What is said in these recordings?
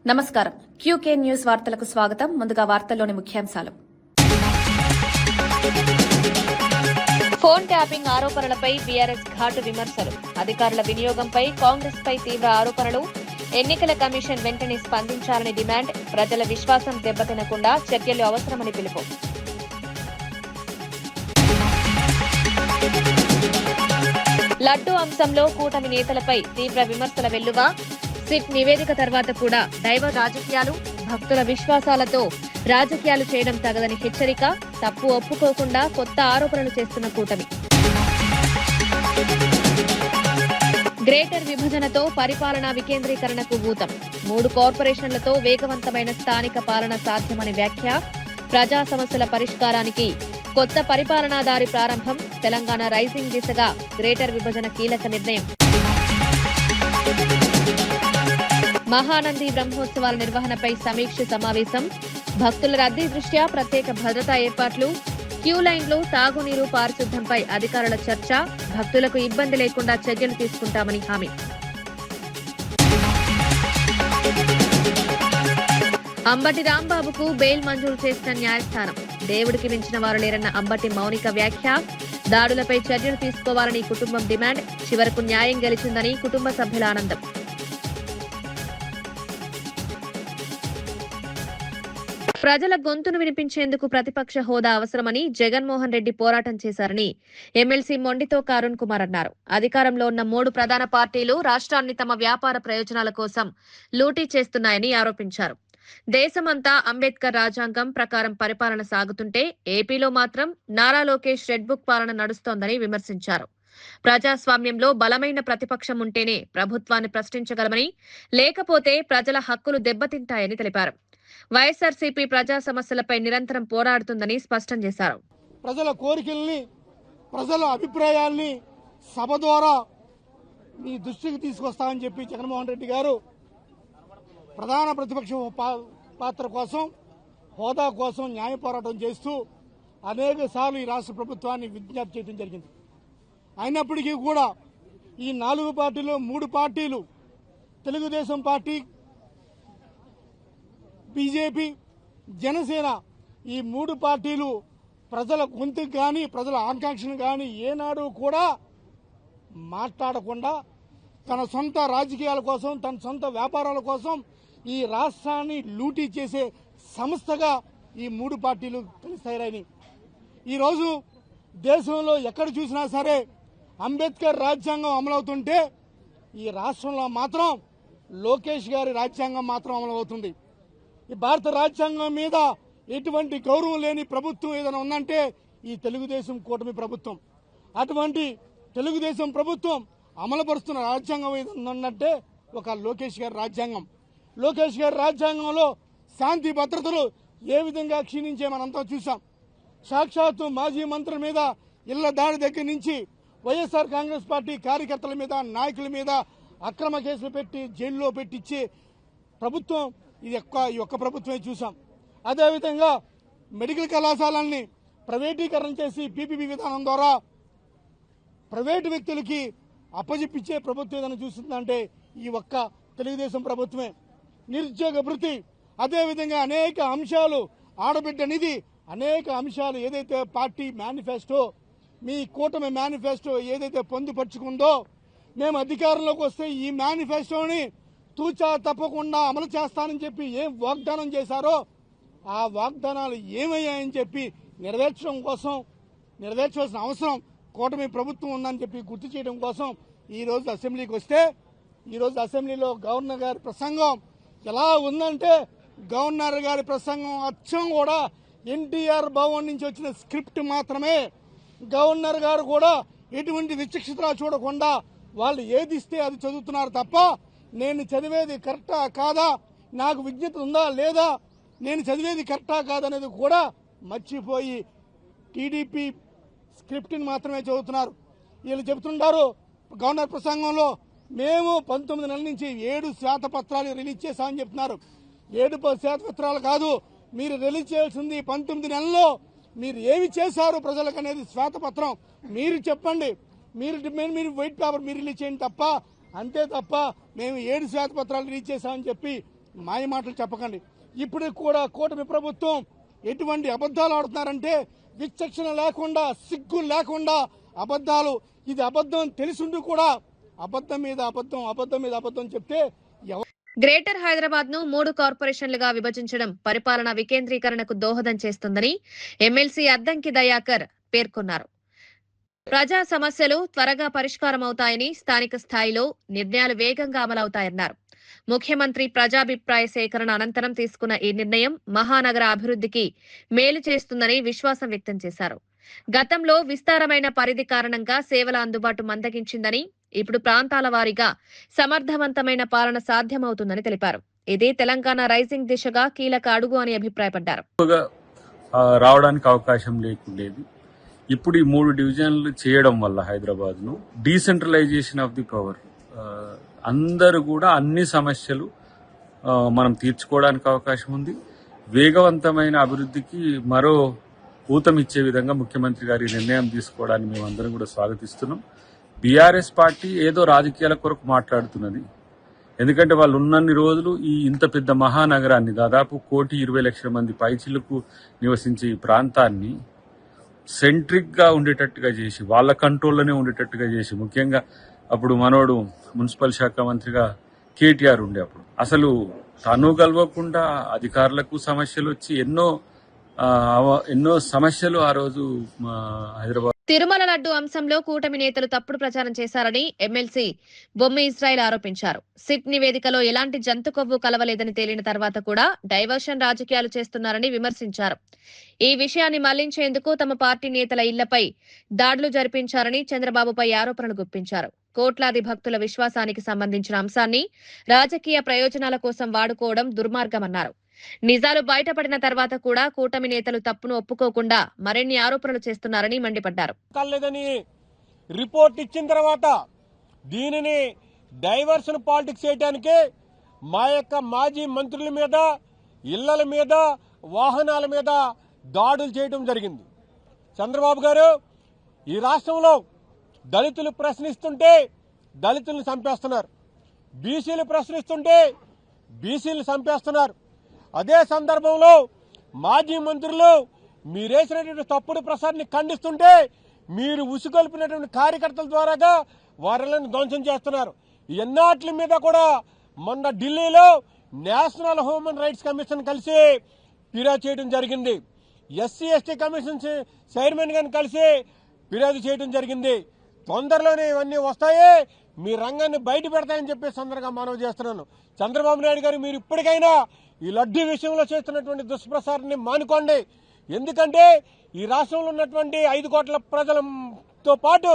నమస్కారం. QK news వార్తలకు స్వాగతం. ముందుగా వార్తల్లోని ముఖ్యాంశాలు. ఫోన్ ట్యాపింగ్ ఆరోపణలపై బీఆర్ఎస్ ఘాటు విమర్శలు. అధికారుల వినియోగంపై కాంగ్రెస్ పై తీవ్ర ఆరోపణలు. ఎన్నికల కమిషన్ వెంటనే స్పందించాలని డిమాండ్. ప్రజల విశ్వాసం దెబ్బతినకుండా చర్యలు అవసరమని పిలుపు. లడ్డూ అంశంలో కూటమి నేతలపై తీవ్ర విమర్శల వెల్లువ. సిట్ నివేదిక తర్వాత కూడా దైవ రాజకీయాలు, భక్తుల విశ్వాసాలతో రాజకీయాలు చేయడం తగదని హెచ్చరిక. తప్పు ఒప్పుకోకుండా కొత్త ఆరోపణలు చేస్తున్న కూటమి. గ్రేటర్ విభజనతో పరిపాలనా వికేంద్రీకరణకు ఊతం. 3 కార్పొరేషన్లతో వేగవంతమైన స్థానిక పాలన సాధ్యమని వ్యాఖ్య. ప్రజా సమస్యల పరిష్కారానికి కొత్త పరిపాలనాదారి ప్రారంభం. తెలంగాణ రైజింగ్ దిశగా గ్రేటర్ విభజన కీలక నిర్ణయం. మహానంది బ్రహ్మోత్సవాల నిర్వహణపై సమీక్ష సమావేశం. భక్తుల రద్దీ దృష్ట్యా ప్రత్యేక భద్రతా ఏర్పాట్లు. క్యూ లైన్లు, తాగునీరు, పారిశుద్ధ్యంపై అధికారుల చర్చ. భక్తులకు ఇబ్బంది లేకుండా చర్యలు తీసుకుంటామని హామీ. అంబటి రాంబాబుకు బెయిల్ మంజూరు చేసిన న్యాయస్థానం. దేవుడికి మించిన వారు లేరన్న అంబటి మౌనిక వ్యాఖ్య. దాడులపై చర్యలు తీసుకోవాలని కుటుంబం డిమాండ్. చివరకు న్యాయం గెలిచిందని కుటుంబ సభ్యుల ఆనందం. ప్రజల గొంతును వినిపించేందుకు ప్రతిపక్ష హోదా అవసరమని జగన్మోహన్ రెడ్డి పోరాటం చేశారని ఎమ్మెల్సీ మొండితో అరుణ్ కుమార్ అన్నారు. అధికారంలో ఉన్న 3 ప్రధాన పార్టీలు రాష్ట్రాన్ని తమ వ్యాపార ప్రయోజనాల కోసం లూటీ చేస్తున్నాయని ఆరోపించారు. దేశమంతా అంబేద్కర్ రాజ్యాంగం ప్రకారం పరిపాలన సాగుతుంటే ఏపీలో మాత్రం నారా లోకేష్ రెడ్ బుక్ పాలన నడుస్తోందని విమర్శించారు. ప్రజాస్వామ్యంలో బలమైన ప్రతిపక్షం ఉంటేనే ప్రభుత్వాన్ని ప్రశ్నించగలమని, లేకపోతే ప్రజల హక్కులు దెబ్బతింటాయని తెలిపారు. వైఎస్ఆర్సీపీ ప్రజా సమస్యలపై నిరంతరం పోరాడుతుందని స్పష్టం చేశారు. ప్రజల కోరికల్ని, ప్రజల అభిప్రాయాల్ని సభ ద్వారా మీ దృష్టికి తీసుకొస్తామని చెప్పి జగన్మోహన్ రెడ్డి గారు ప్రధాన ప్రతిపక్ష పాత్ర కోసం, హోదా కోసం న్యాయ పోరాటం చేస్తూ అనేక సార్లు ఈ రాష్ట్ర ప్రభుత్వాన్ని విజ్ఞప్తి చేయడం జరిగింది. అయినప్పటికీ కూడా ఈ 4 పార్టీలు, 3 పార్టీలు, తెలుగుదేశం పార్టీ, బీజేపీ, జనసేన, ఈ 3 పార్టీలు ప్రజల గొంతుకు కానీ, ప్రజల ఆకాంక్షను కానీ ఏనాడు కూడా మాట్లాడకుండా తన సొంత రాజకీయాల కోసం, తన సొంత వ్యాపారాల కోసం ఈ రాష్ట్రాన్ని లూటీ చేసే సంస్థగా ఈ 3 పార్టీలు తయారైనవి. ఈరోజు దేశంలో ఎక్కడ చూసినా సరే అంబేద్కర్ రాజ్యాంగం అమలవుతుంటే ఈ రాష్ట్రంలో మాత్రం లోకేష్ గారి రాజ్యాంగం మాత్రం అమలవుతుంది. ఈ భారత రాజ్యాంగం మీద ఎటువంటి గౌరవం లేని ప్రభుత్వం ఏదైనా ఉందంటే ఈ తెలుగుదేశం కూటమి ప్రభుత్వం. అటువంటి తెలుగుదేశం ప్రభుత్వం అమలుపరుస్తున్న రాజ్యాంగం ఏదైనా ఉందంటే ఒక లోకేష్ గారి రాజ్యాంగం. లోకేష్ గారి రాజ్యాంగంలో శాంతి భద్రతలు ఏ విధంగా క్షీణించే మనంతా చూసాం. సాక్షాత్తు మాజీ మంత్రుల మీద ఇళ్ల దాడి దగ్గర నుంచి వైఎస్ఆర్ కాంగ్రెస్ పార్టీ కార్యకర్తల మీద, నాయకుల మీద అక్రమ కేసులు పెట్టి జైల్లో పెట్టించే ప్రభుత్వం ఈ ఒక్క ప్రభుత్వమే చూసాం. అదేవిధంగా మెడికల్ కళాశాలల్ని ప్రైవేటీకరణ చేసి పీపీపీ విధానం ద్వారా ప్రైవేటు వ్యక్తులకి అప్పజెప్పించే ప్రభుత్వం ఏదైనా చూస్తుందంటే ఈ ఒక్క తెలుగుదేశం ప్రభుత్వమే. నిరుద్యోగ భృతి, అదేవిధంగా అనేక అంశాలు, ఆడబిడ్డ నిధి, అనేక అంశాలు ఏదైతే పార్టీ మేనిఫెస్టో, మీ కూటమి మేనిఫెస్టో ఏదైతే పొందుపరుచుకుందో, మేము అధికారంలోకి వస్తే ఈ మేనిఫెస్టోని తూచా తప్పకుండా అమలు చేస్తానని చెప్పి ఏం వాగ్దానం చేశారో ఆ వాగ్దానాలు ఏమయ్యాయని చెప్పి నెరవేర్చవలసిన అవసరం కూటమి ప్రభుత్వం ఉందని చెప్పి గుర్తు చేయడం కోసం ఈరోజు అసెంబ్లీకి వస్తే, ఈరోజు అసెంబ్లీలో గవర్నర్ గారి ప్రసంగం ఎలా ఉందంటే, గవర్నర్ గారి ప్రసంగం అచ్చం కూడా ఎన్టీఆర్ భవన్ నుంచి వచ్చిన స్క్రిప్ట్ మాత్రమే. గవర్నర్ గారు కూడా ఎటువంటి విచక్షణ చూడకుండా వాళ్ళు ఏది ఇస్తే అది చదువుతున్నారు తప్ప నేను చదివేది కరెక్టా కాదా, నాకు విజ్ఞత ఉందా లేదా, నేను చదివేది కరెక్టా కాదనేది కూడా మర్చిపోయి టీడీపీ స్క్రిప్ట్ని మాత్రమే చదువుతున్నారు. వీళ్ళు చెబుతుంటారు గవర్నర్ ప్రసంగంలో, మేము 19 నెలల నుంచి 7 శ్వేతపత్రాలు రిలీజ్ చేశామని చెప్తున్నారు. 7 శ్వేతపత్రాలు కాదు, మీరు రిలీజ్ చేయాల్సింది 19 నెలల్లో మీరు ఏమి చేశారు ప్రజలకు అనేది శ్వేతపత్రం మీరు చెప్పండి. మీరు వైట్ పేపర్ మీరు రిలీజ్ చేయండి తప్ప, అంతే తప్ప మేము 7 శ్వేతపత్రాలు రిలీజ్ చేశామని చెప్పి మాయ మాటలు చెప్పకండి. ఇప్పుడు కూడా కూటమి ప్రభుత్వం ఎటువంటి అబద్దాలు ఆడుతున్నారంటే విచక్షణ లేకుండా, సిగ్గు లేకుండా అబద్దాలు. ఇది అబద్దం తెలిసిండు కూడా అబద్దం మీద అబద్దం, అబద్దం మీద అబద్దం చెప్తే గ్రేటర్ హైదరాబాద్ ను 3 కార్పొరేషన్లుగా విభజించడం పరిపాలన వికేంద్రీకరణకు దోహదం చేస్తుందని ఎమ్మెల్సీ అద్దంకి దయాకర్ పేర్కొన్నారు. ప్రజా సమస్యలు త్వరగా పరిష్కారమవుతాయని, స్థానిక స్థాయిలో నిర్ణయాలు వేగంగా అమలవుతాయన్నారు. ముఖ్యమంత్రి ప్రజాభిప్రాయ సేకరణ అనంతరం తీసుకున్న ఈ నిర్ణయం మహానగర అభివృద్ధికి మేలు చేస్తుందని విశ్వాసం వ్యక్తం చేశారు. గతంలో విస్తారమైన పరిధి కారణంగా సేవల అందుబాటు మందగించిందని, ఇప్పుడు ప్రాంతాల వారీగా సమర్థవంతమైన పాలన సాధ్యమవుతుందని తెలిపారు. ఇది తెలంగాణ రైజింగ్ దిశగా కీలక అడుగు అని అభిప్రాయపడ్డారు. రావడానికి అవకాశం లేకుండేది. ఇప్పుడు ఈ 3 డివిజన్లు చేయడం వల్ల హైదరాబాద్ ను డీసెంట్రలైజేషన్ ఆఫ్ ది పవర్, అందరూ కూడా అన్ని సమస్యలు మనం తీర్చుకోవడానికి అవకాశం ఉంది. వేగవంతమైన అభివృద్ధికి మరో ఊతమిచ్చే విధంగా ముఖ్యమంత్రి గారి నిర్ణయం తీసుకోవడాన్ని మేమందరం కూడా స్వాగతిస్తున్నాం. బీఆర్ఎస్ పార్టీ ఏదో రాజకీయాల కొరకు మాట్లాడుతున్నది. ఎందుకంటే వాళ్ళు ఉన్నన్ని రోజులు ఈ ఇంత పెద్ద మహానగరాన్ని, దాదాపు 1,20,00,000 మంది పైచిలకు నివసించే ఈ ప్రాంతాన్ని సెంట్రిక్ గా ఉండేటట్టుగా చేసి, వాళ్ళ కంట్రోల్లోనే ఉండేటట్టుగా చేసి, ముఖ్యంగా అప్పుడు మనోడు మున్సిపల్ శాఖ మంత్రిగా కేటీఆర్ ఉండే, అప్పుడు అసలు తను కలవకుండా అధికారులకు సమస్యలు వచ్చి ఎన్నో సమస్యలు ఆ రోజు హైదరాబాద్. తిరుమల లడ్డు అంశంలో కూటమి నేతలు తప్పుడు ప్రచారం చేశారని ఎమ్మెల్సీ బొమ్మి ఇజ్రాయెల్ ఆరోపించారు. సిట్ నివేదికలో ఎలాంటి జంతు కొవ్వు కలవలేదని తేలిన తర్వాత కూడా డైవర్షన్ రాజకీయాలు చేస్తున్నారని విమర్శించారు. ఈ విషయాన్ని మళ్లించేందుకు తమ పార్టీ నేతల ఇళ్లపై దాడులు జరిపించారని చంద్రబాబుపై ఆరోపణలు గుప్పించారు. కోట్లాది భక్తుల విశ్వాసానికి సంబంధించిన అంశాన్ని రాజకీయ ప్రయోజనాల కోసం వాడుకోవడం దుర్మార్గమన్నారు. నిజాలు బయటపడిన తర్వాత కూడా కూటమి నేతలు తప్పును ఒప్పుకోకుండా మరిన్ని ఆరోపణలు చేస్తున్నారని మండిపడ్డారు. రిపోర్ట్ ఇచ్చిన తర్వాత దీనిని డైవర్షన్ పాలిటిక్స్ చేయడానికి మా యొక్క మాజీ మంత్రుల మీద, ఇళ్ల మీద, వాహనాల మీద దాడులు చేయడం జరిగింది. చంద్రబాబు గారు ఈ రాష్ట్రంలో దళితులు ప్రశ్నిస్తుంటే దళితులను చంపేస్తున్నారు, బీసీలు ప్రశ్నిస్తుంటే బీసీలు చంపేస్తున్నారు. అదే సందర్భంలో మాజీ మంత్రులు మీరేసినటువంటి తప్పుడు ప్రసారాన్ని ఖండిస్తుంటే మీరు ఉసుగొల్పినటువంటి కార్యకర్తల ద్వారాగా వారిని ధ్వంసం చేస్తున్నారు. ఎన్నాట్ల మీద కూడా మొన్న ఢిల్లీలో నేషనల్ హ్యూమన్ రైట్స్ కమిషన్ కలిసి ఫిర్యాదు చేయడం జరిగింది. ఎస్సీ ఎస్టీ కమిషన్ చైర్మన్ గారిని కలిసి ఫిర్యాదు చేయడం జరిగింది. తొందరలోనే ఇవన్నీ వస్తాయి, మీ రంగాన్ని బయట పెడతాయని చెప్పి సందర్భంగా మనవి చేస్తున్నాను. చంద్రబాబు నాయుడు గారు మీరు ఇప్పటికైనా ఈ లడ్డూ విషయంలో చేస్తున్నటువంటి దుష్ప్రచారాన్ని మానుకోండి. ఎందుకంటే ఈ రాష్ట్రంలో ఉన్నటువంటి 5 కోట్ల ప్రజలతో పాటు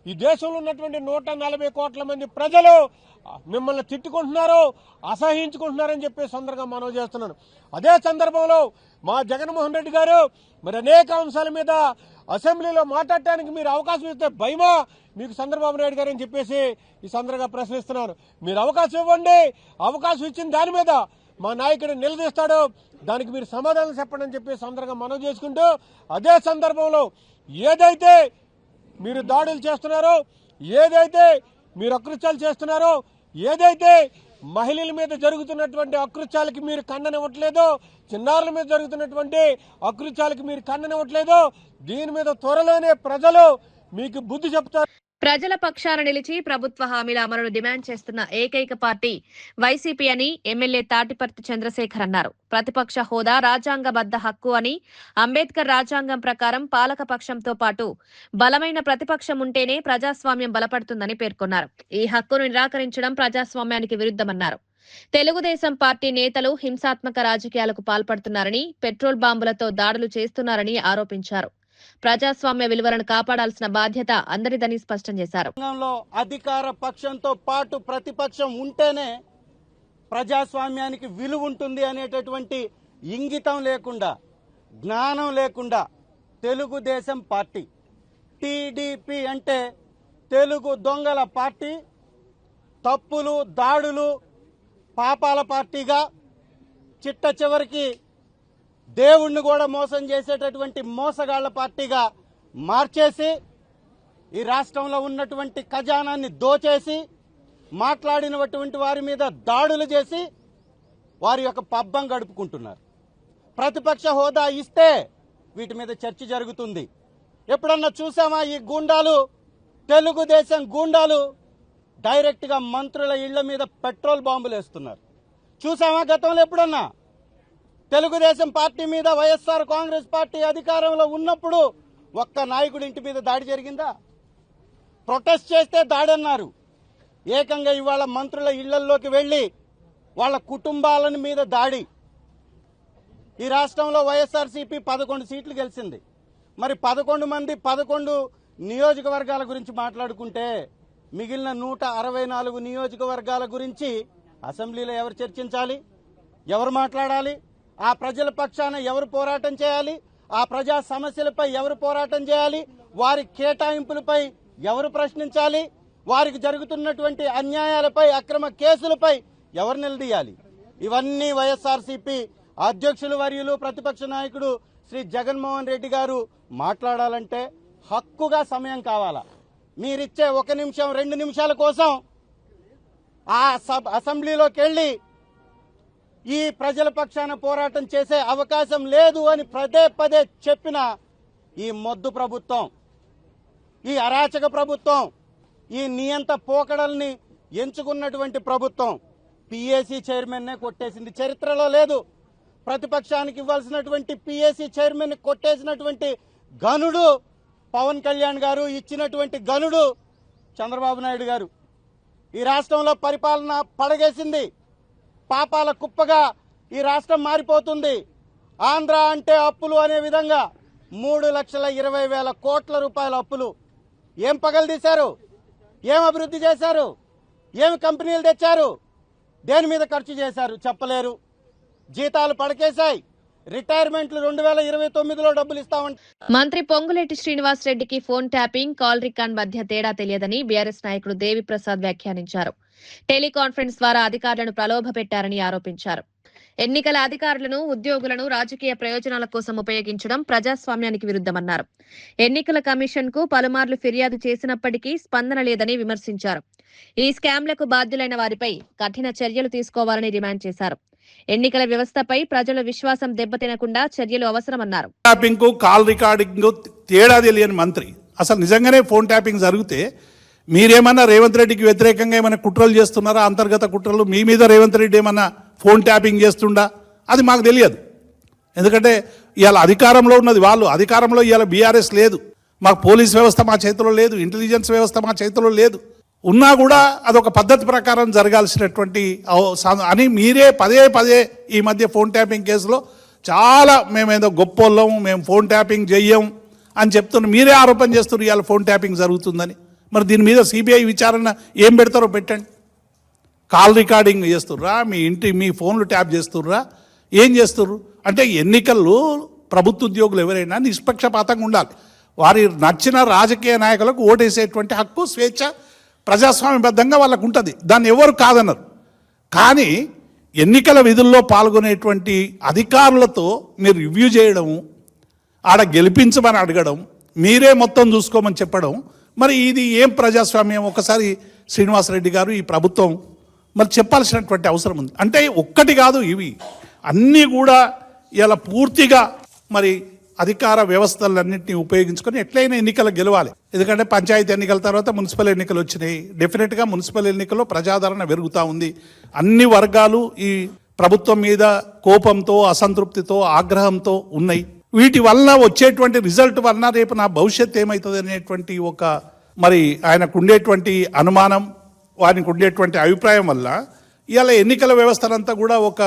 ఈ దేశంలో ఉన్నటువంటి 140 కోట్ల మంది ప్రజలు మిమ్మల్ని తిట్టుకుంటున్నారు, అసహించుకుంటున్నారని చెప్పి సందర్భంగా మనవి చేస్తున్నాను. అదే సందర్భంలో మా జగన్మోహన్ రెడ్డి గారు మరి అనేక అంశాల మీద అసెంబ్లీలో మాట్లాడటానికి మీరు అవకాశం ఇస్తే భయమా మీకు చంద్రబాబు నాయుడు గారు అని చెప్పేసి ఈ సందర్భంగా ప్రశ్నిస్తున్నాను. మీరు అవకాశం ఇవ్వండి, అవకాశం ఇచ్చిన దాని మీద మా నాయకుడు నిలదీస్తాడు, దానికి మీరు సమాధానం చెప్పండి అని చెప్పి సందర్భంగా మనవి చేసుకుంటూ, అదే సందర్భంలో ఏదైతే మీరు దాడులు చేస్తున్నారో, ఏదైతే మీరు అకృత్యాలు చేస్తున్నారో, ఏదైతే మహిళల మీద జరుగుతున్నటువంటి అకృత్యాలకి మీరు ఖండనివ్వట్లేదో, చిన్నారుల మీద జరుగుతున్నటువంటి అకృత్యాలకి మీరు ఖండనివ్వట్లేదో, దీని మీద త్వరలోనే ప్రజలు మీకు బుద్ధి చెప్తారు. ప్రజల పక్షాన నిలిచి ప్రభుత్వ హామీల అమలును డిమాండ్ చేస్తున్న ఏకైక పార్టీ వైసీపీ అని ఎమ్మెల్యే తాటిపర్తి చంద్రశేఖర్ అన్నారు. ప్రతిపక్ష హోదా రాజ్యాంగబద్ధ హక్కు అని, అంబేద్కర్ రాజ్యాంగం ప్రకారం పాలక పక్షంతో పాటు బలమైన ప్రతిపక్షం ఉంటేనే ప్రజాస్వామ్యం బలపడుతుందని పేర్కొన్నారు. ఈ హక్కును నిరాకరించడం ప్రజాస్వామ్యానికి విరుద్ధమన్నారు. తెలుగుదేశం పార్టీ నేతలు హింసాత్మక రాజకీయాలకు పాల్పడుతున్నారని, పెట్రోల్ బాంబులతో దాడులు చేస్తున్నారని ఆరోపించారు. ప్రజాస్వామ్య విలువలను కాపాడాల్సిన బాధ్యత అందరిదని స్పష్టం చేశారు. అధికార పక్షంతో పాటు ప్రతిపక్షం ఉంటేనే ప్రజాస్వామ్యానికి విలువ ఉంటుంది అనేటటువంటి ఇంగితం లేకుండా, జ్ఞానం లేకుండా తెలుగుదేశం పార్టీ, టీడీపీ అంటే తెలుగు దొంగల పార్టీ, తప్పులు దాడులు పాపాల పార్టీగా, చిట్ట చివరికి దేవుణ్ణి కూడా మోసం చేసేటటువంటి మోసగాళ్ల పార్టీగా మార్చేసి ఈ రాష్ట్రంలో ఉన్నటువంటి ఖజానాన్ని దోచేసి, మాట్లాడినటువంటి వారి మీద దాడులు చేసి వారి యొక్క పబ్బం గడుపుకుంటున్నారు. ప్రతిపక్ష హోదా ఇస్తే వీటి మీద చర్చ జరుగుతుంది. ఎప్పుడన్నా చూసామా ఈ గూండాలు, తెలుగుదేశం గూండాలు డైరెక్ట్గా మంత్రుల ఇళ్ల మీద పెట్రోల్ బాంబులు వేస్తున్నారు? చూసామా గతంలో ఎప్పుడన్నా? తెలుగుదేశం పార్టీ మీద వైఎస్ఆర్ కాంగ్రెస్ పార్టీ అధికారంలో ఉన్నప్పుడు ఒక్క నాయకుడి ఇంటి మీద దాడి జరిగిందా? ప్రొటెస్ట్ చేస్తే దాడి అన్నారు. ఏకంగా ఇవాళ మంత్రుల ఇళ్లలోకి వెళ్లి వాళ్ళ కుటుంబాల మీద దాడి. ఈ రాష్ట్రంలో వైఎస్ఆర్సీపీ 11 సీట్లు గెలిచింది. మరి 11 మంది 11 నియోజకవర్గాల గురించి మాట్లాడుకుంటే మిగిలిన 164 నియోజకవర్గాల గురించి అసెంబ్లీలో ఎవరు చర్చించాలి? ఎవరు మాట్లాడాలి? ఆ ప్రజల పక్షాన ఎవరు పోరాటం చేయాలి? ఆ ప్రజా సమస్యలపై ఎవరు పోరాటం చేయాలి? వారి కేటాయింపులపై ఎవరు ప్రశ్నించాలి? వారికి జరుగుతున్నటువంటి అన్యాయాలపై, అక్రమ కేసులపై ఎవరు నిలదీయాలి? ఇవన్నీ వైఎస్ఆర్సీపీ అధ్యక్షులు వర్యులు ప్రతిపక్ష నాయకుడు శ్రీ జగన్మోహన్ రెడ్డి గారు మాట్లాడాలంటే హక్కుగా సమయం కావాలా? మీరిచ్చే 1 నిమిషం 2 నిమిషాల కోసం ఆ అసెంబ్లీలోకి వెళ్లి ఈ ప్రజల పక్షాన పోరాటం చేసే అవకాశం లేదు అని పదే పదే చెప్పిన ఈ మొద్దు ప్రభుత్వం, ఈ అరాచక ప్రభుత్వం, ఈ నియంత పోకడల్ని ఎంచుకున్నటువంటి ప్రభుత్వం పిఏసీ చైర్మన్నే కొట్టేసింది. చరిత్రలో లేదు. ప్రతిపక్షానికి ఇవ్వాల్సినటువంటి పిఏసీ చైర్మన్ కొట్టేసినటువంటి గనుడు పవన్ కళ్యాణ్ గారు, ఇచ్చినటువంటి గనుడు చంద్రబాబు నాయుడు గారు. ఈ రాష్ట్రంలో పరిపాలన పడగేసింది. పాపాల కుప్పగా ఈ రాష్ట్రం మారిపోతుంది. ఆంధ్ర అంటే అప్పులు అనే విధంగా 3,20,000 కోట్ల రూపాయల అప్పులు. ఏం పగలదీశారు? ఏం అభివృద్ధి చేశారు? ఏమి కంపెనీలు తెచ్చారు? దేని మీద ఖర్చు చేశారు? చెప్పలేరు. జీతాలు పడకేశాయి. రిటైర్మెంట్లు 2029లో డబ్బులు ఇస్తామంటే మంత్రి పొంగులేటి శ్రీనివాస్ రెడ్డికి ఫోన్ ట్యాపింగ్, కాల్ రికార్డ్ మధ్య తేడా తెలియదని బీఆర్ఎస్ నాయకుడు దేవిప్రసాద్ వ్యాఖ్యానించారు. టెలికాన్ఫరెన్స్ ద్వారా అధికారులను ప్రలోభపెట్టారని ఆరోపించారు. ఎన్నికల అధికారులను, ఉద్యోగులను రాజకీయ ప్రయోజనాల కోసం ఉపయోగించడం ప్రజాస్వామ్యానికి విరుద్ధమన్నారు. ఎన్నికల కమిషన్ కు పలుమార్లు ఫిర్యాదు చేసినప్పటికీ స్పందన లేదని విమర్శించారు. ఈ స్కామ్లకు బాధ్యులైన వారిపై కఠిన చర్యలు తీసుకోవాలని డిమాండ్ చేశారు. ఎన్నికల వ్యవస్థపై ప్రజల విశ్వాసం దెబ్బతినకుండా చర్యలు అవసరమన్నారు. ట్యాపింగ్ కాల్ రికార్డింగ్ తేడా తెలియని మంత్రి అసలు నిజంగానే ఫోన్ ట్యాపింగ్ జరిగితే మీరేమన్నా రేవంత్ రెడ్డికి వ్యతిరేకంగా ఏమైనా కుట్రలు చేస్తున్నారా? అంతర్గత కుట్రలు మీ మీద రేవంత్ రెడ్డి ఏమన్నా ఫోన్ ట్యాపింగ్ చేస్తుండా? అది మాకు తెలియదు. ఎందుకంటే ఇవాళ అధికారంలో ఉన్నది వాళ్ళు. అధికారంలో ఇవాళ బీఆర్ఎస్ లేదు. మాకు పోలీస్ వ్యవస్థ మా చేతిలో లేదు, ఇంటెలిజెన్స్ వ్యవస్థ మా చేతిలో లేదు. ఉన్నా కూడా అదొక పద్ధతి ప్రకారం జరగాల్సినటువంటి అని మీరే పదే పదే ఈ మధ్య ఫోన్ ట్యాపింగ్ కేసులో చాలా మేమేదో గొప్పోళ్ళం, మేము ఫోన్ ట్యాపింగ్ చెయ్యం అని చెప్తున్నారు. మీరే ఆరోపణ చేస్తున్నారు ఇవాళ ఫోన్ ట్యాపింగ్ జరుగుతుందని. మరి దీని మీద సిబిఐ విచారణ ఏం పెడతారో పెట్టండి. Call recording చేస్తుర్రా? మీ ఫోన్లు ట్యాప్ చేస్తుర్రా? ఏం చేస్తుర్రు? అంటే ఎన్నికల్లో ప్రభుత్వ ఉద్యోగులు ఎవరైనా నిష్పక్షపాతంగా ఉండాలి. వారి నచ్చిన రాజకీయ నాయకులకు ఓటేసేటువంటి హక్కు, స్వేచ్ఛ ప్రజాస్వామ్యబద్ధంగా వాళ్ళకు ఉంటుంది. దాన్ని ఎవరు కాదన్నారు. కానీ ఎన్నికల విధుల్లో పాల్గొనేటువంటి అధికారులతో మీరు రివ్యూ చేయడము, ఆడ గెలిపించమని అడగడం, మీరే మొత్తం చూసుకోమని చెప్పడం, మరి ఇది ఏం ప్రజాస్వామ్యం? ఒకసారి శ్రీనివాసరెడ్డి గారు, ఈ ప్రభుత్వం మరి చెప్పాల్సినటువంటి అవసరం ఉంది. అంటే ఒక్కటి కాదు, ఇవి అన్నీ కూడా ఇలా పూర్తిగా మరి అధికార వ్యవస్థలన్నింటినీ ఉపయోగించుకొని ఎట్లయినా ఎన్నికలు గెలవాలి. ఎందుకంటే పంచాయతీ ఎన్నికల తర్వాత మున్సిపల్ ఎన్నికలు వచ్చినాయి. డెఫినెట్గా మున్సిపల్ ఎన్నికల్లో ప్రజాదరణ పెరుగుతూ ఉంది. అన్ని వర్గాలు ఈ ప్రభుత్వం మీద కోపంతో, అసంతృప్తితో, ఆగ్రహంతో ఉన్నాయి. వీటి వల్ల వచ్చేటువంటి రిజల్ట్ వలన రేపు నా భవిష్యత్తు ఏమవుతుంది అనేటువంటి ఒక మరి ఆయనకు ఉండేటువంటి అనుమానం, వారికి ఉండేటువంటి అభిప్రాయం వల్ల ఇవాళ ఎన్నికల వ్యవస్థనంతా కూడా ఒక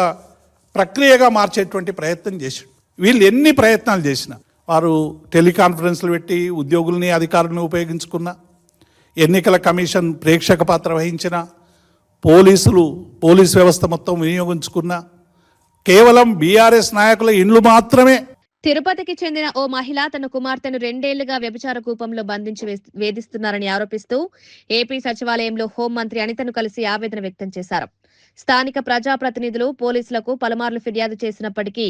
ప్రక్రియగా మార్చేటువంటి ప్రయత్నం చేశాడు. వీళ్ళు ఎన్ని ప్రయత్నాలు చేసినా, వారు టెలికాన్ఫరెన్స్లు పెట్టి ఉద్యోగుల్ని, అధికారులను ఉపయోగించుకున్న, ఎన్నికల కమిషన్ ప్రేక్షక పాత్ర వహించిన, పోలీస్ వ్యవస్థ మొత్తం వినియోగించుకున్న, కేవలం బీఆర్ఎస్ నాయకుల ఇండ్లు మాత్రమే. తిరుపతికి చెందిన ఓ మహిళ తన కుమార్తెను 2 ఏళ్లుగా వ్యభిచార కూపంలో బంధించి వేధిస్తున్నారని ఆరోపిస్తూ ఏపీ సచివాలయంలో హోంమంత్రి అనితను కలిసి ఆవేదన వ్యక్తం చేశారు. స్థానిక ప్రజాప్రతినిధులు, పోలీసులకు పలుమార్లు ఫిర్యాదు చేసినప్పటికీ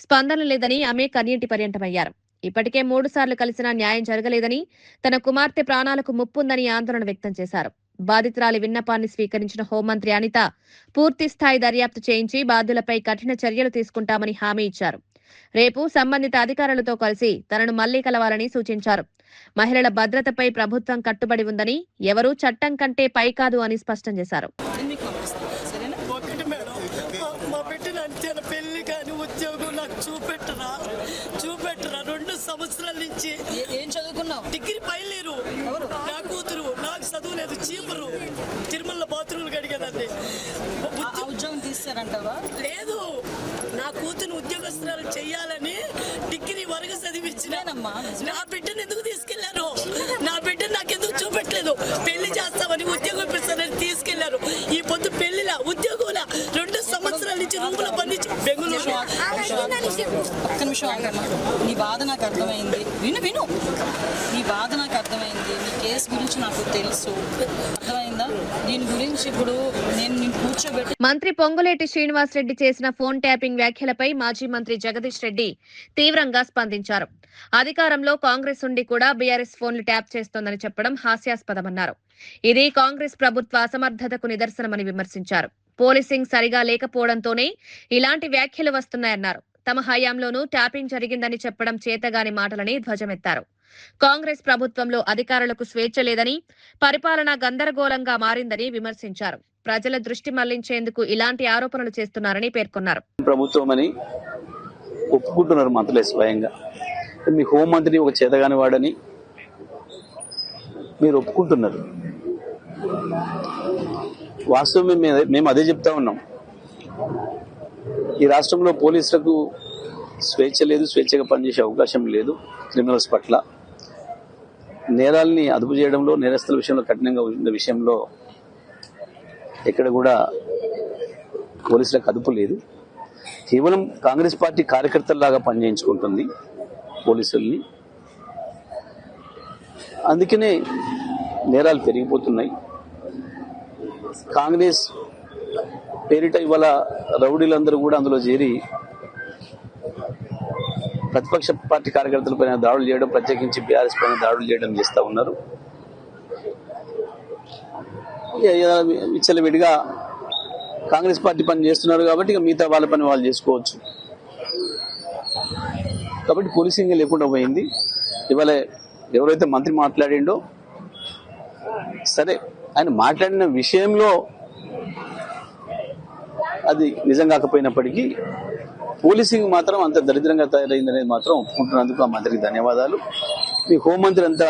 స్పందన లేదని ఆమె కన్నీటి పర్యంతమయ్యారు. ఇప్పటికే 3 సార్లు కలిసినా న్యాయం జరగలేదని, తన కుమార్తె ప్రాణాలకు ముప్పుందని ఆందోళన వ్యక్తం చేశారు. బాధితురాలి విన్నపాన్ని స్వీకరించిన హోంమంత్రి అనిత పూర్తి స్థాయి దర్యాప్తు చేయించి బాధ్యులపై కఠిన చర్యలు తీసుకుంటామని హామీ ఇచ్చారు. రేపు సంబంధిత అధికారులతో కలిసి తనను మళ్లీ కలవాలని సూచించారు. మహిళల భద్రతపై ప్రభుత్వం కట్టుబడి ఉందని, ఎవరూ చట్టం కంటే పై కాదు అని స్పష్టం చేశారు. మా పెట్టిన అంతేన పెళ్లి కానీ ఉద్యోగం నాకు చూపెట్టరా 2 సంవత్సరాల నుంచి. ఏం చదువుకున్నావు? డిగ్రీ పైలేరు. నా కూతురు, నాకు చదువు లేదు, చీపురు తిరుమల బాత్రూమ్లు కడిగేదాన్ని. ఉద్యోగం తీస్తారంటావా? లేదు, నా కూతురు ఉద్యోగస్తురాలు చెయ్యాలని డిగ్రీ వరకు చదివించినానమ్మా. నా బిడ్డను ఎందుకు తీసుకెళ్లారు? నా బిడ్డను నాకెందుకు చూపెట్టలేదు? పెళ్లి చేస్తామని ఉద్యోగం ఇప్పిస్తానని తీసుకెళ్లారు. ఈ పొద్దు పెళ్లిలా ఉద్యోగంలా 2 సంవత్సరాల నుంచి రూముల బంధించి బెంగళూరు. ఒక్క నిమిషం ఆగమ్మా. నీ బాధ నాకు అర్థమైంది. విను నీ బాధ నాకు అర్థమైంది. నీ కేసు గురించి నాకు తెలుసు. అర్థమైందా? దీని గురించి ఇప్పుడు నేను కూర్చోబెట్టి. మంత్రి పొంగులేటి శ్రీనివాసరెడ్డి చేసిన ఫోన్ ట్యాపింగ్ వ్యాఖ్యలపై మాజీ మంత్రి జగదీష్ రెడ్డి తీవ్రంగా స్పందించారు. అధికారంలో కాంగ్రెస్ ఉండి కూడా బీఆర్ఎస్ ఫోన్లు ట్యాప్ చేస్తోందని చెప్పడం హాస్యాస్పదమన్నారు. ఇది కాంగ్రెస్ ప్రభుత్వ అసమర్థతకు నిదర్శనమని విమర్శించారు. పోలీసింగ్ సరిగా లేకపోవడంతోనే ఇలాంటి వ్యాఖ్యలు వస్తున్నాయన్నారు. తమ హయాంలోనూ ట్యాపింగ్ జరిగిందని చెప్పడం చేతగాని మాటలని ధ్వజమెత్తారు. కాంగ్రెస్ ప్రభుత్వంలో అధికారులకు స్వేచ్ఛ లేదని, పరిపాలన గందరగోళంగా మారిందని విమర్శించారు. ప్రజల దృష్టి మళ్లించేందుకు ఇలాంటి ఆరోపణలు చేస్తున్నారని పేర్కొన్నారు. ప్రభుత్వం అని ఒప్పుకుంటున్నారు మంత్రులే స్వయంగా. మీ హోంమంత్రిని ఒక చేతగాని వాడని మీరు ఒప్పుకుంటున్నారు. వాస్తవం మేము అదే చెప్తా ఉన్నాం. ఈ రాష్ట్రంలో పోలీసులకు స్వేచ్ఛ లేదు, స్వేచ్ఛగా పనిచేసే అవకాశం లేదు. క్రిమినల్స్ పట్ల నేరాల్ని అదుపు చేయడంలో, నేరస్తుల విషయంలో కఠినంగా ఉన్న విషయంలో ఎక్కడ కూడా పోలీసులకు అదుపు లేదు. కేవలం కాంగ్రెస్ పార్టీ కార్యకర్తల్లాగా పనిచేయించుకుంటుంది పోలీసుల్ని. అందుకనే నేరాలు పెరిగిపోతున్నాయి. కాంగ్రెస్ పేరిట ఇవాళ రౌడీలందరూ కూడా అందులో చేరి ప్రతిపక్ష పార్టీ కార్యకర్తలపైన దాడులు చేయడం, ప్రత్యేకించి బీఆర్ఎస్ పైన దాడులు చేయడం చేస్తూ ఉన్నారు. విచ్చలవిడిగా కాంగ్రెస్ పార్టీ పని చేస్తున్నారు కాబట్టి ఇక మిగతా వాళ్ళ పని వాళ్ళు చేసుకోవచ్చు. కాబట్టి పోలీసింగ్ లేకుండా పోయింది. ఇవాళ ఎవరైతే మంత్రి మాట్లాడిండో సరే, ఆయన మాట్లాడిన విషయంలో అది నిజం కాకపోయినప్పటికీ పోలీసింగ్ మాత్రం అంత దరిద్రంగా తయారైందనేది మాత్రం ఒప్పుకుంటున్నందుకు ఆ మంత్రికి ధన్యవాదాలు. మీ హోంమంత్రి అంతా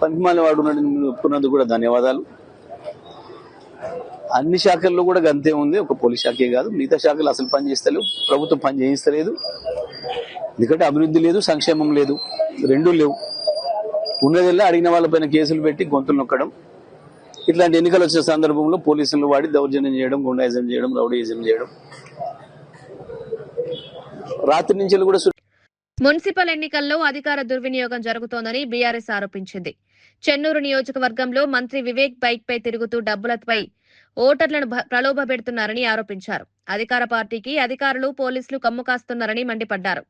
పనికిమాల వాడు ఒప్పుకున్నందుకు కూడా ధన్యవాదాలు. అన్ని శాఖల్లో కూడా గంతే ఉంది, ఒక పోలీస్ శాఖే కాదు. మిగతా శాఖలు అసలు పని చేస్తలేవు, ప్రభుత్వం పని చేయిస్తలేదు. ఎందుకంటే అభివృద్ధి లేదు, సంక్షేమం లేదు, రెండూ లేవు. ఉన్నదల్లా అడిగిన వాళ్ళపైన కేసులు పెట్టి గొంతులు నొక్కడం, ఇట్లాంటి ఎన్నికలు వచ్చే సందర్భంలో పోలీసులు వాడి దౌర్జన్యం చేయడం, గుండాయిజం చేయడం, రౌడీయిజం చేయడం. రాత్రి నుంచి కూడా మున్సిపల్ ఎన్నికల్లో అధికార దుర్వినియోగం జరుగుతోందని బీఆర్ఎస్ ఆరోపించింది. చెన్నూరు నియోజకవర్గంలో మంత్రి వివేక్ బైక్ పై తిరుగుతూ డబ్బులపై ఓటర్లను ప్రలోభపెడుతున్నారని ఆరోపించారు. అధికార పార్టీకి అధికారులు, పోలీసులు కమ్ము కాస్తున్నారని మండిపడ్డారు.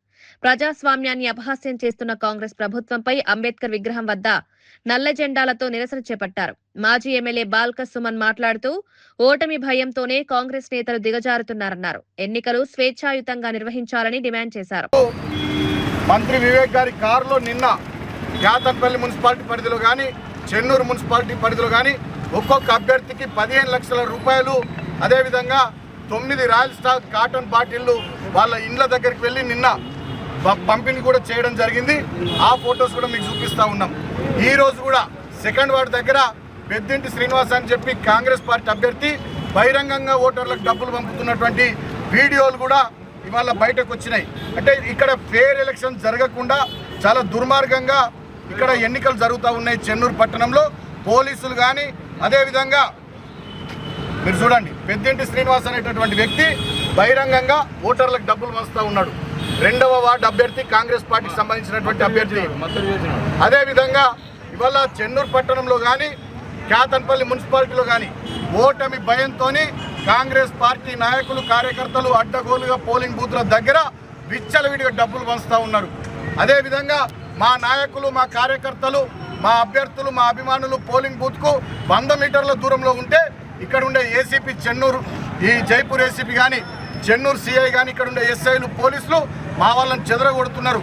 ప్రజాస్వామ్యాన్ని అపహాస్యం చేస్తున్న కాంగ్రెస్ ప్రభుత్వంపై అంబేద్కర్ విగ్రహం వద్ద నల్ల జెండాలతో నిరసన చేపట్టారు. మాజీ ఎమ్మెల్యే బాల్క సుమన్ మాట్లాడుతూ ఓటమి భయంతోనే కాంగ్రెస్ నేతలు దిగజారుతున్నారన్నారు. ఎన్నికలు స్వేచ్ఛాయుతంగా నిర్వహించాలని డిమాండ్ చేశారు. మంత్రి వివేక్ గారి కారులో నిన్న యాతన్పల్లి మున్సిపాలిటీ పరిధిలో కానీ, చెన్నూరు మున్సిపాలిటీ పరిధిలో కానీ ఒక్కొక్క అభ్యర్థికి 15 లక్షల రూపాయలు, అదేవిధంగా 9 రాయల్ స్టార్ కాటన్ బాటిళ్లు వాళ్ళ ఇండ్ల దగ్గరికి వెళ్ళి నిన్న పంపిణీ కూడా చేయడం జరిగింది. ఆ ఫొటోస్ కూడా మీకు చూపిస్తా ఉన్నాం. ఈ రోజు కూడా 2nd వార్డు దగ్గర పెద్దింటి శ్రీనివాస్ అని చెప్పి కాంగ్రెస్ పార్టీ అభ్యర్థి బహిరంగంగా ఓటర్లకు డబ్బులు పంపుతున్నటువంటి వీడియోలు కూడా ఇవాళ బయటకు వచ్చినాయి. అంటే ఇక్కడ ఫేర్ ఎలక్షన్ జరగకుండా చాలా దుర్మార్గంగా ఇక్కడ ఎన్నికలు జరుగుతూ ఉన్నాయి. చెన్నూరు పట్టణంలో పోలీసులు కానీ, అదేవిధంగా మీరు చూడండి, పెద్దింటి శ్రీనివాస్ అనేటటువంటి వ్యక్తి బహిరంగంగా ఓటర్లకు డబ్బులు వస్తూ ఉన్నాడు. 2వ వార్డు అభ్యర్థి, కాంగ్రెస్ పార్టీకి సంబంధించినటువంటి అభ్యర్థి. అదేవిధంగా ఇవాళ చెన్నూరు పట్టణంలో కానీ, క్యాతన్పల్లి మున్సిపాలిటీలో కానీ ఓటమి భయంతో కాంగ్రెస్ పార్టీ నాయకులు, కార్యకర్తలు అడ్డగోలుగా పోలింగ్ బూత్ల దగ్గర విచ్చలవిడిగా డబ్బులు పంచుతూ ఉన్నారు. అదేవిధంగా మా నాయకులు, మా కార్యకర్తలు మా అభ్యర్థులు మా అభిమానులు పోలింగ్ బూత్కు 100 మీటర్ల దూరంలో ఉంటే ఇక్కడ ఉండే ఏసీపీ చెన్నూరు, ఈ జైపూర్ ఏసీపీ కానీ, చెన్నూరు సిఐ కానీ, ఇక్కడ ఉండే ఎస్ఐలు పోలీసులు మా వాళ్ళని చెదరగొడుతున్నారు,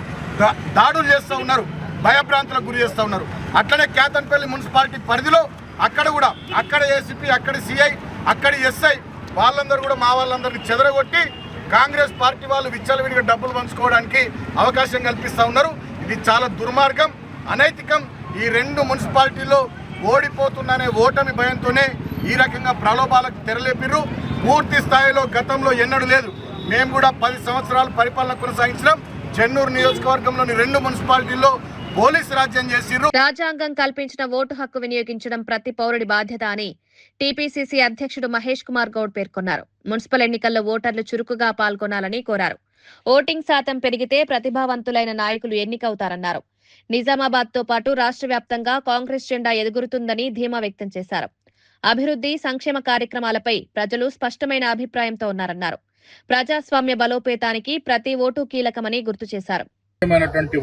దాడులు చేస్తూ ఉన్నారు, భయభ్రాంతులకు గురి చేస్తూ ఉన్నారు. అట్లనే కేతన్పల్లి మున్సిపాలిటీ పరిధిలో అక్కడ ఏసీపీ, అక్కడ సిఐ, అక్కడ ఎస్ఐ వాళ్ళందరూ కూడా మా వాళ్ళందరినీ చెదరగొట్టి కాంగ్రెస్ పార్టీ వాళ్ళు విచ్చలవిడిగా డబ్బులు పంచుకోవడానికి అవకాశం కల్పిస్తూ ఉన్నారు. ఇది చాలా దుర్మార్గం, అనైతికం. ఈ 2 మున్సిపాలిటీల్లో ఓడిపోతుందనే ఓటమి భయంతోనే ఈ రకంగా ప్రలోభాలకు తెరలేపిర్రు. పూర్తి స్థాయిలో గతంలో ఎన్నడూ లేదు. మేము కూడా 10 సంవత్సరాలు పరిపాలన కొనసాగించడం. చెన్నూరు నియోజకవర్గంలోని 2 మున్సిపాలిటీల్లో పోలీసు రాజ్యం చేసిర్రు. రాజ్యాంగం కల్పించిన ఓటు హక్కు వినియోగించడం ప్రతి పౌరుడి బాధ్యత అని టీపీసీసీ అధ్యక్షుడు మహేష్ కుమార్ గౌడ్ పేర్కొన్నారు. మున్సిపల్ ఎన్నికల్లో ఓటర్లు చురుకుగా పాల్గొనాలని కోరారు. ఓటింగ్ శాతం పెరిగితే ప్రతిభావంతులైన నాయకులు ఎన్నికవుతారన్నారు. నిజామాబాద్ తో పాటు రాష్ట్ర వ్యాప్తంగా కాంగ్రెస్ జెండా ఎదుగురుతుందని ధీమా వ్యక్తం చేశారు. అభివృద్ధి, సంక్షేమ కార్యక్రమాలపై ప్రజలు స్పష్టమైన అభిప్రాయంతో ఉన్నారన్నారు. ప్రజాస్వామ్య బలోపేతానికి ప్రతి ఓటు కీలకమని గుర్తు చేశారు.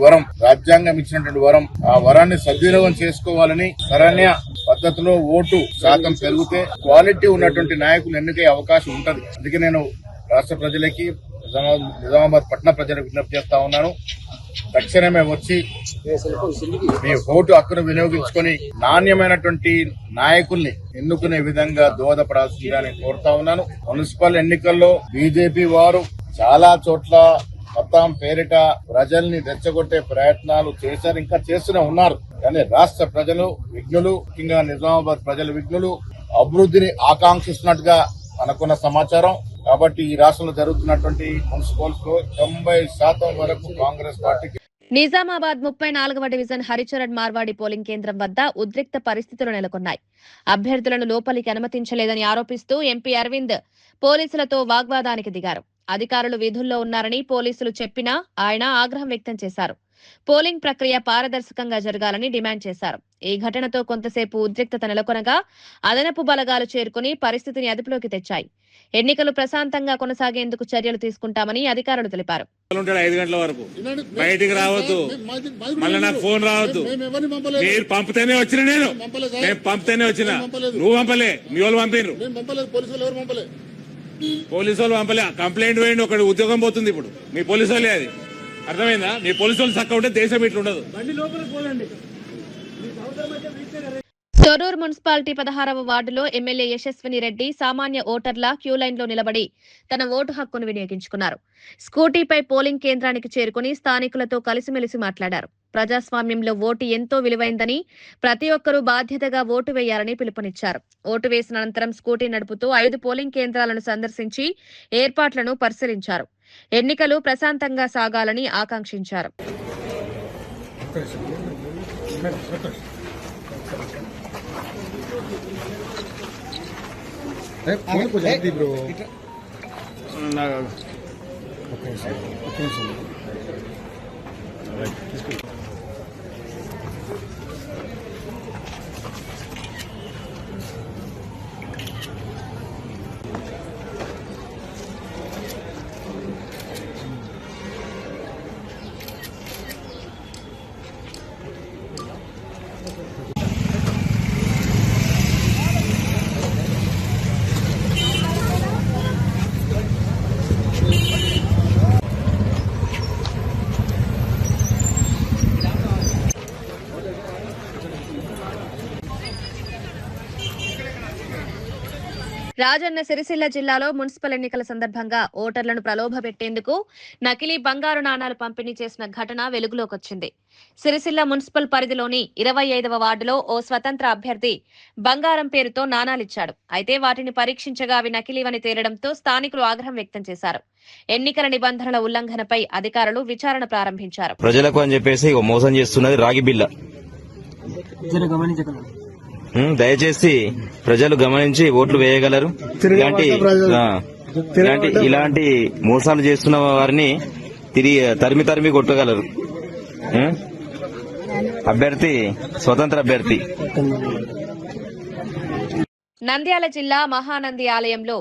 వరం, రాజ్యాంగం ఇచ్చినటువంటి వరం, ఆ వరాన్ని సద్వినియోగం చేసుకోవాలని, సరైన పద్ధతిలో ఓటు శాతం పెరిగితే క్వాలిటీ ఉన్నటువంటి నాయకులు ఎన్నికయ్యే అవకాశం ఉంటది. అందుకే నేను రాష్ట్ర ప్రజలకి, నిజామాబాద్ పట్టణ ప్రజలకు విజ్ఞప్తి చేస్తా ఉన్నాను. తక్షణమే వచ్చి మీ ఓటు హక్కును వినియోగించుకొని నాణ్యమైనటువంటి నాయకుల్ని ఎన్నుకునే విధంగా దోహదపడాల్సిందని కోరుతా ఉన్నాను. మున్సిపల్ ఎన్నికల్లో బీజేపీ వారు చాలా చోట్ల మతం పేరిట ప్రజల్ని రెచ్చగొట్టే ప్రయత్నాలు చేశారు, ఇంకా చేస్తూనే ఉన్నారు. కానీ రాష్ట్ర ప్రజలు విఘ్నులు, ముఖ్యంగా నిజామాబాద్ ప్రజల విఘ్నులు, అభివృద్ధిని ఆకాంక్షిస్తున్నట్టుగా మనకున్న సమాచారం. కాబట్టి ఈ రాష్ట్రంలో జరుగుతున్నటువంటి మున్సిపల్స్ లో 90% వరకు కాంగ్రెస్ పార్టీకి. నిజామాబాద్ 34వ డివిజన్ హరిచరణ్ మార్వాడి పోలింగ్ కేంద్రం వద్ద ఉద్రిక్త పరిస్థితులు నెలకొన్నాయి. అభ్యర్థులను లోపలికి అనుమతించలేదని ఆరోపిస్తూ ఎంపీ అరవింద్ పోలీసులతో వాగ్వాదానికి దిగారు. అధికారులు విధుల్లో ఉన్నారని పోలీసులు చెప్పినా ఆయన ఆగ్రహం వ్యక్తం చేశారు. పోలింగ్ ప్రక్రియ పారదర్శకంగా జరగాలని డిమాండ్ చేశారు. ఈ ఘటనతో కొంతసేపు ఉద్రిక్తత నెలకొనగా అదనపు బలగాలు చేరుకుని పరిస్థితిని అదుపులోకి తెచ్చాయి. ఎన్నికలు ప్రశాంతంగా కొనసాగేందుకు చర్యలు తీసుకుంటామని అధికారులు తెలిపారు. 5 గంటల వరకు బయటికి రావద్దు, మళ్ళీ నాకు ఫోన్ రావద్దు. మీరు పంపితేనే వచ్చిన, నేను పంపితేనే వచ్చిన, నువ్వు పంపలే, మీ వాళ్ళు పంపిరు, పోలీసు వాళ్ళు పంపలే. కంప్లైంట్ వేయండి, ఒకటి ఉద్యోగం పోతుంది. ఇప్పుడు మీ పోలీసు వాళ్ళే, అది అర్థమైందా? మీ పోలీసు వాళ్ళు చక్క ఉంటే దేశం ఇట్లా ఉండదు. తొర్రూరు మున్సిపాలిటీ 16వ వార్డులో ఎమ్మెల్యే యశస్విని రెడ్డి సామాన్య ఓటర్ల క్యూ లైన్ లో నిలబడి తన ఓటు హక్కును వినియోగించుకున్నారు. స్కూటీపై పోలింగ్ కేంద్రానికి చేరుకుని స్థానికులతో కలిసిమెలిసి మాట్లాడారు. ప్రజాస్వామ్యంలో ఓటు ఎంతో విలువైందని, ప్రతి ఒక్కరూ బాధ్యతగా ఓటు వేయాలని పిలుపునిచ్చారు. ఓటు వేసిన అనంతరం స్కూటీ నడుపుతూ 5 పోలింగ్ కేంద్రాలను సందర్శించి ఏర్పాట్లను పరిశీలించారు. ఎన్నికలు ప్రశాంతంగా సాగాలని ఆకాంక్షించారు. రాజన్న సిరిసిల్ల జిల్లాలో మున్సిపల్ ఎన్నికల సందర్భంగా ఓటర్లను ప్రలోభపెట్టేందుకు నకిలీ బంగారు నాణాలు పంపిణీ చేసిన ఘటన వెలుగులోకొచ్చింది. సిరిసిల్ల మున్సిపల్ పరిధిలోని 25వ వార్డులో ఓ స్వతంత్ర అభ్యర్థి బంగారం పేరుతో నాణాలిచ్చాడు. అయితే వాటిని పరీక్షించగా అవి నకిలీవని తేలడంతో స్థానికులు ఆగ్రహం వ్యక్తం చేశారు. ఎన్నికల నిబంధనల ఉల్లంఘనపై అధికారులు విచారణ ప్రారంభించారు. ప్రజలకు అని చెప్పేసి మోసం చేస్తున్నది రాగి బిల్ల. దయచేసి ప్రజలు గమనించి ఓట్లు వేయగలరు. ఇలాంటి మోసాలు చేస్తున్న వారిని తరిమి కొట్టగలరు. అభ్యర్థి స్వతంత్ర అభ్యర్థి. నంద్యాల జిల్లా మహానంది ఆలయంలో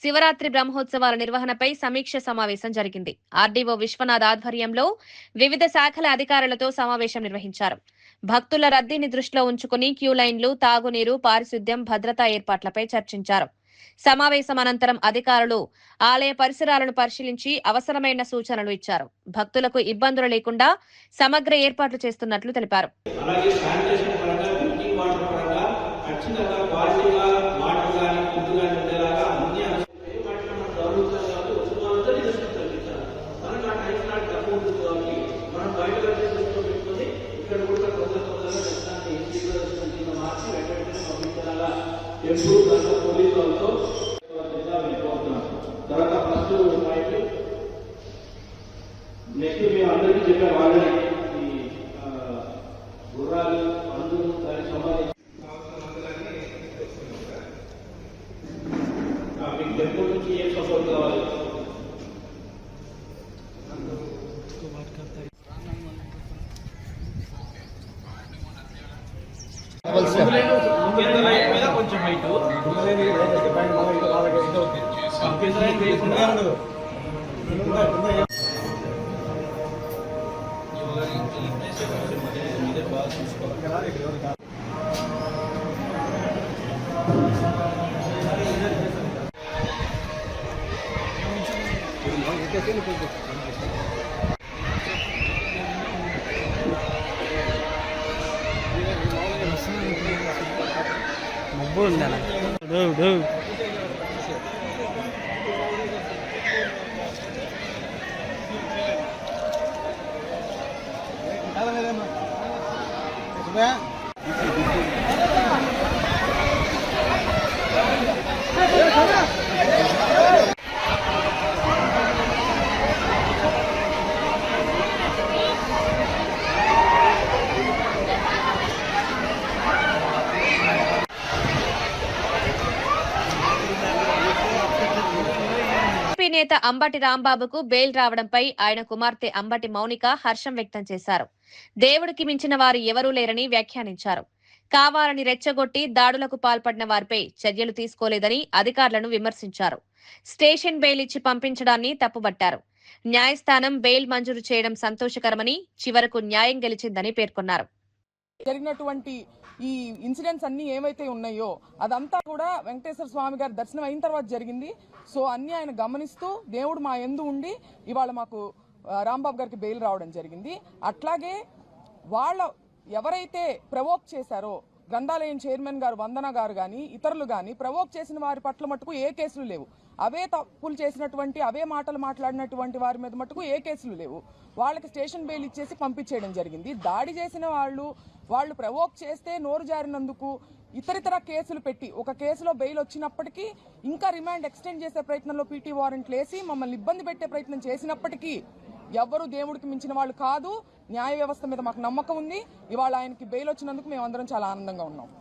శివరాత్రి బ్రహ్మోత్సవాల నిర్వహణపై సమీక్ష సమావేశం జరిగింది. ఆర్డీఓ విశ్వనాథ్ ఆధ్వర్యంలో వివిధ శాఖల అధికారులతో సమావేశం నిర్వహించారు. భక్తుల రద్దీని దృష్టిలో ఉంచుకుని క్యూ లైన్లు, తాగునీరు, పారిశుద్ధ్యం, భద్రతా ఏర్పాట్లపై చర్చించారు. సమావేశం అనంతరం అధికారులు ఆలయ పరిసరాలను పరిశీలించి అవసరమైన సూచనలు ఇచ్చారు. భక్తులకు ఇబ్బందులు లేకుండా సమగ్ర ఏర్పాట్లు చేస్తున్నట్లు తెలిపారు. నెక్స్ట్ మేము అందరికీ చెప్పాము ఆల్రెడీ ఈ గుర్రాలు అందరూ దానికి సంబంధించి మీకు టెంపుల్ నుంచి ఏం సపోర్ట్ కావాలి? కొంచెం హైట్ మబ్బు ఉందా? నేత అంబటి రాంబాబుకు బెయిల్ రావడంపై ఆయన కుమార్తె అంబటి మౌనిక హర్షం వ్యక్తం చేశారు. దేవుడికి మించిన వారు ఎవరూ లేరని వ్యాఖ్యానించారు. కావాలని రెచ్చగొట్టి దాడులకు పాల్పడిన వారిపై చర్యలు తీసుకోలేదని అధికారులను విమర్శించారు. స్టేషన్ బెయిల్ ఇచ్చి పంపించడాన్ని తప్పుబట్టారు. న్యాయస్థానం బెయిల్ మంజూరు చేయడం సంతోషకరమని, చివరకు న్యాయం గెలిచిందని పేర్కొన్నారు. జరిగినటువంటి ఈ ఇన్సిడెంట్స్ అన్ని ఏవైతే ఉన్నాయో అదంతా కూడా వెంకటేశ్వర స్వామి గారి దర్శనం అయిన తర్వాత జరిగింది. సో అన్ని ఆయన గమనిస్తూ దేవుడు మా యందు ఉండి ఇవాళ మాకు రాంబాబు గారికి బెయిల్ రావడం జరిగింది. అట్లాగే వాళ్ళ ఎవరైతే ప్రవోక్ చేశారో గ్రంథాలయం చైర్మన్ గారు వందన గారు కానీ ఇతరులు కానీ ప్రవోక్ చేసిన వారి పట్ల మటుకు ఏ కేసులు లేవు. అవే తప్పులు చేసినటువంటి అవే మాటలు మాట్లాడినటువంటి వారి మీద మటుకు ఏ కేసులు లేవు. వాళ్ళకి స్టేషన్ బెయిల్ ఇచ్చేసి పంపించేయడం జరిగింది. దాడి చేసిన వాళ్ళు ప్రవోక్ చేస్తే నోరు జారినందుకు ఇతరితర కేసులు పెట్టి ఒక కేసులో బెయిల్ వచ్చినప్పటికీ ఇంకా రిమాండ్ ఎక్స్టెండ్ చేసే ప్రయత్నంలో పీటీ వారెంట్లు వేసి మమ్మల్ని ఇబ్బంది పెట్టే ప్రయత్నం చేసినప్పటికీ ఎవ్వరూ దేవుడికి మించిన వాళ్ళు కాదు. న్యాయ వ్యవస్థ మీద మాకు నమ్మకం ఉంది. ఇవాళ ఆయనకి బెయిల్ వచ్చినందుకు మేమందరం చాలా ఆనందంగా ఉన్నాం.